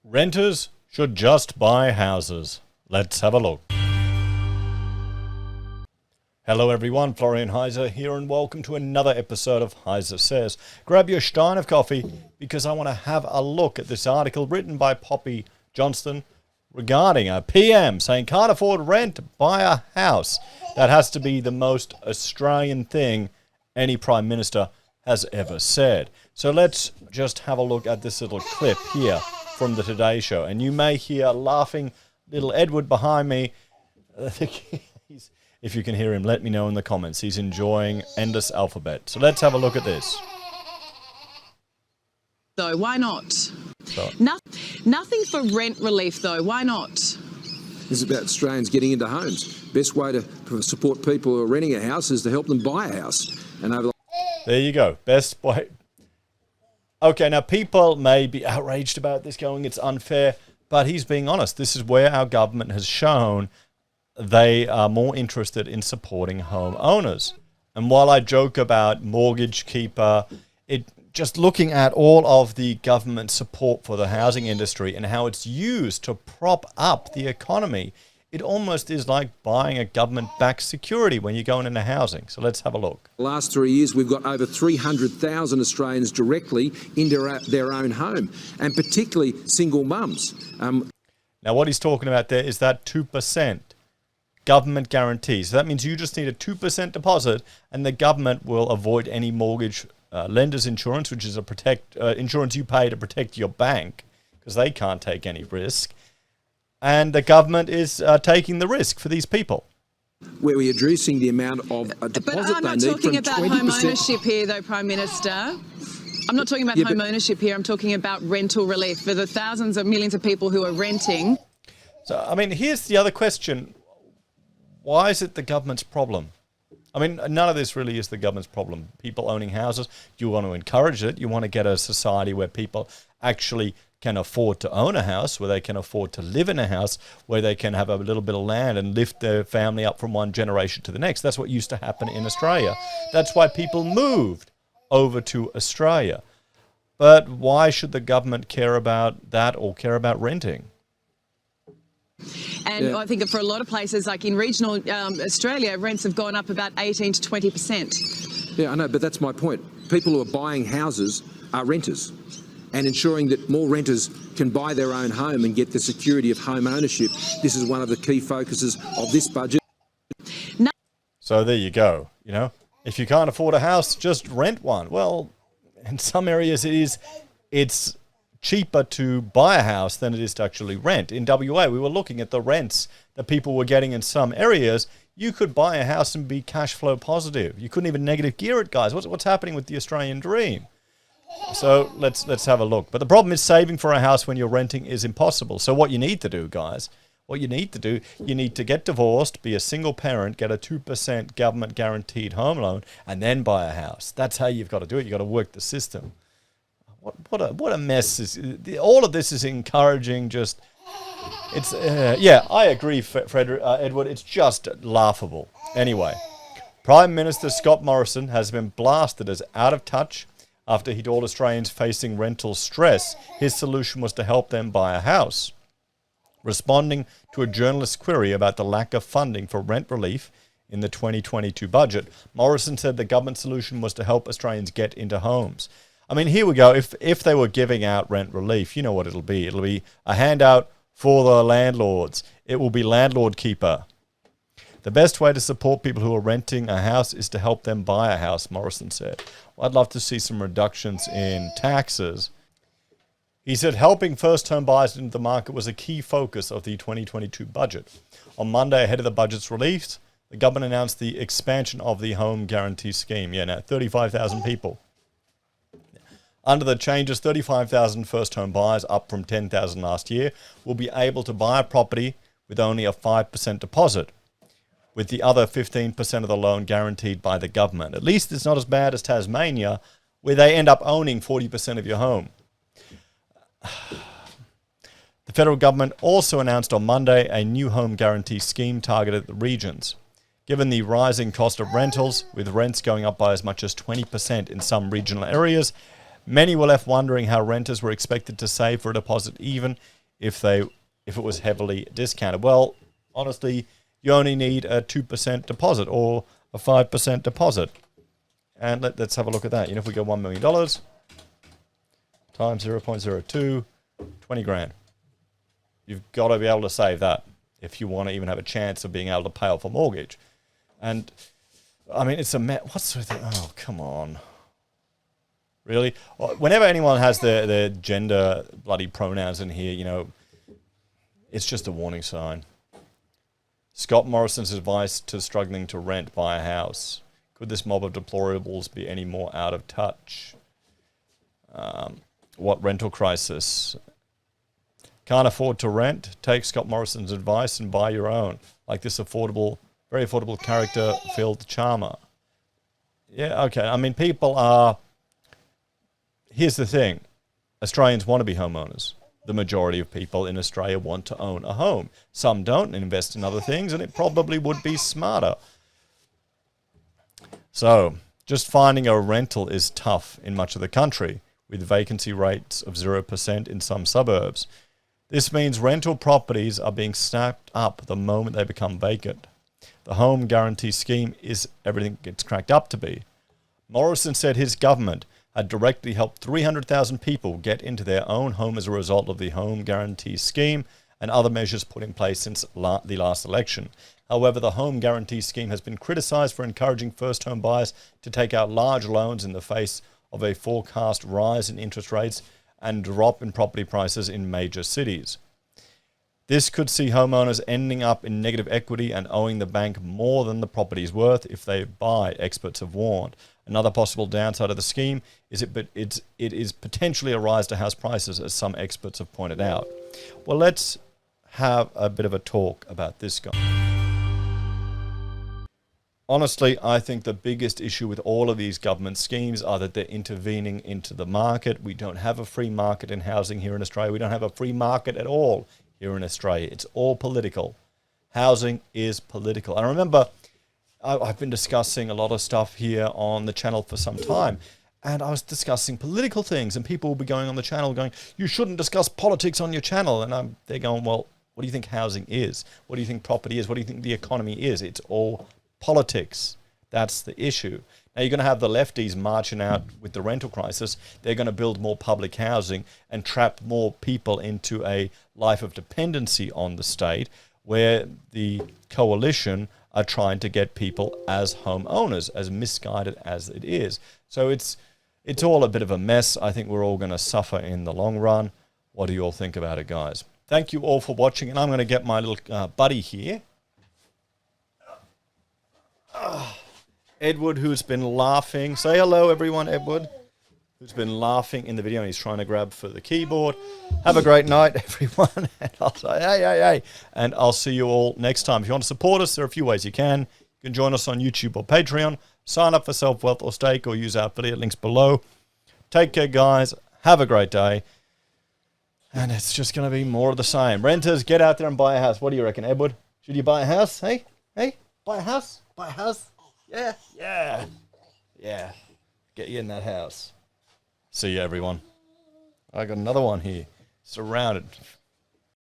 Renters should just buy houses. Let's have a look. Hello everyone, Florian.heise here and welcome to another episode of Heise Says. Grab your stein of coffee because I want to have a look at this article written by Poppy Johnston regarding a PM saying can't afford rent, buy a house. That has to be the most Australian thing any Prime Minister has ever said. So let's just have a look at this little clip here from the Today Show. And you may hear laughing little Edward behind me. If you can hear him, let me know in the comments. He's enjoying Endless Alphabet. So let's have a look at this. Though, why not? Nothing for rent relief, though. Why not? This is about Australians getting into homes. Best way to support people who are renting a house is to help them buy a house. And over there you go. Best way. Okay, now people may be outraged about this going, it's unfair, but he's being honest. This is where our government has shown they are more interested in supporting homeowners. And while I joke about mortgage keeper, just looking at all of the government support for the housing industry and how it's used to prop up the economy, it almost is like buying a government-backed security when you're going into housing. So let's have a look. the last 3 years, we've got over 300,000 Australians directly into their own home, and particularly single mums. Now, what he's talking about there is that 2% government guarantee. So that means you just need a 2% deposit, and the government will avoid any mortgage lender's insurance, which is a insurance you pay to protect your bank, because they can't take any risk. And the government is taking the risk for these people. Where we're reducing the amount of a deposit But I'm not they need talking from about 20%. home ownership here, though, Prime Minister. I'm not talking about home ownership here. I'm talking about rental relief for the thousands of millions of people who are renting. So, I mean, here's the other question. Why is it the government's problem? I mean, none of this really is the government's problem. People owning houses, you want to encourage it. You want to get a society where people actually can afford to own a house, where they can afford to live in a house, where they can have a little bit of land and lift their family up from one generation to the next. That's what used to happen in Australia. That's why people moved over to Australia. But why should the government care about that or care about renting? And I think for a lot of places, like in regional Australia, rents have gone up about 18 to 20%. Yeah, I know, but that's my point. People who are buying houses are renters. And ensuring that more renters can buy their own home and get the security of home ownership. This is one of the key focuses of this budget. So there you go. You know, if you can't afford a house, just rent one. Well, in some areas it's cheaper to buy a house than it is to actually rent. In WA, we were looking at the rents that people were getting in some areas. You could buy a house and be cash flow positive. You couldn't even negative gear it, guys. What's happening with the Australian dream? So let's have a look. But the problem is saving for a house when you're renting is impossible. So what you need to do, guys, you need to get divorced, be a single parent, get a 2% government guaranteed home loan, and then buy a house. That's how you've got to do it. You've got to work the system. What a mess is all of this is encouraging. Just it's yeah, I agree, Edward. It's just laughable. Anyway, Prime Minister Scott Morrison has been blasted as out of touch after he told Australians facing rental stress his solution was to help them buy a house. Responding to a journalist's query about the lack of funding for rent relief in the 2022 budget, Morrison said the government solution was to help Australians get into homes. I mean, here we go. If they were giving out rent relief, you know what it'll be. It'll be a handout for the landlords. It will be landlord keeper. The best way to support people who are renting a house is to help them buy a house, Morrison said. Well, I'd love to see some reductions in taxes. He said helping first-home buyers into the market was a key focus of the 2022 budget. On Monday, ahead of the budget's release, the government announced the expansion of the home guarantee scheme. Yeah, now 35,000 people. Under the changes, 35,000 first-home buyers, up from 10,000 last year, will be able to buy a property with only a 5% deposit, with the other 15% of the loan guaranteed by the government. At least it's not as bad as Tasmania, where they end up owning 40% of your home. The federal government also announced on Monday a new home guarantee scheme targeted at the regions. Given the rising cost of rentals, with rents going up by as much as 20% in some regional areas, Many were left wondering how renters were expected to save for a deposit, even if it was heavily discounted. Well, honestly, you only need a 2% deposit or a 5% deposit. And let's have a look at that. If we go $1 million times 0.02, 20 grand. You've got to be able to save that if you want to even have a chance of being able to pay off a mortgage. And, I mean, it's a... What's with it? Oh, come on. Really? Whenever anyone has their gender bloody pronouns in here, it's just a warning sign. Scott Morrison's advice to struggling to rent, buy a house. Could this mob of deplorables be any more out of touch? What rental crisis? Can't afford to rent? Take Scott Morrison's advice and buy your own. Like this very affordable character-filled charmer. Yeah, okay. I mean, people are... Here's the thing. Australians want to be homeowners. The majority of people in Australia want to own a home. Some don't and invest in other things, and it probably would be smarter. So, just finding a rental is tough in much of the country, with vacancy rates of 0% in some suburbs. This means rental properties are being snapped up the moment they become vacant. The home guarantee scheme is everything it's cracked up to be. Morrison said his government had directly helped 300,000 people get into their own home as a result of the home guarantee scheme and other measures put in place since the last election. However, the home guarantee scheme has been criticised for encouraging first home buyers to take out large loans in the face of a forecast rise in interest rates and drop in property prices in major cities. This could see homeowners ending up in negative equity and owing the bank more than the property is worth if they buy, experts have warned. Another possible downside of the scheme is it is potentially a rise to house prices, as some experts have pointed out. Well, let's have a bit of a talk about this guy. Honestly, I think the biggest issue with all of these government schemes are that they're intervening into the market. We don't have a free market in housing here in Australia. We don't have a free market at all here in Australia. It's all political. Housing is political. And I remember I've been discussing a lot of stuff here on the channel for some time, and I was discussing political things, and people will be going on the channel going, you shouldn't discuss politics on your channel. And they're going, well, what do you think housing is? What do you think property is? What do you think the economy is? It's all politics. That's the issue. Now, you're going to have the lefties marching out with the rental crisis. They're going to build more public housing and trap more people into a life of dependency on the state, where the coalition are trying to get people as homeowners, as misguided as it is. So it's all a bit of a mess. I think we're all going to suffer in the long run. What do you all think about it, guys? Thank you all for watching, and I'm going to get my little buddy here. Edward, who's been laughing. Say hello, everyone, Edward, who's been laughing in the video, and he's trying to grab for the keyboard. Have a great night, everyone. And I'll say, hey. And I'll see you all next time. If you want to support us, there are a few ways you can. You can join us on YouTube or Patreon. Sign up for SelfWealth or Stake, or use our affiliate links below. Take care, guys. Have a great day. And it's just going to be more of the same. Renters, get out there and buy a house. What do you reckon, Edward? Should you buy a house? Hey? Buy a house? Buy a house? Yeah. Get you in that house. See you, everyone. I got another one here. Surrounded.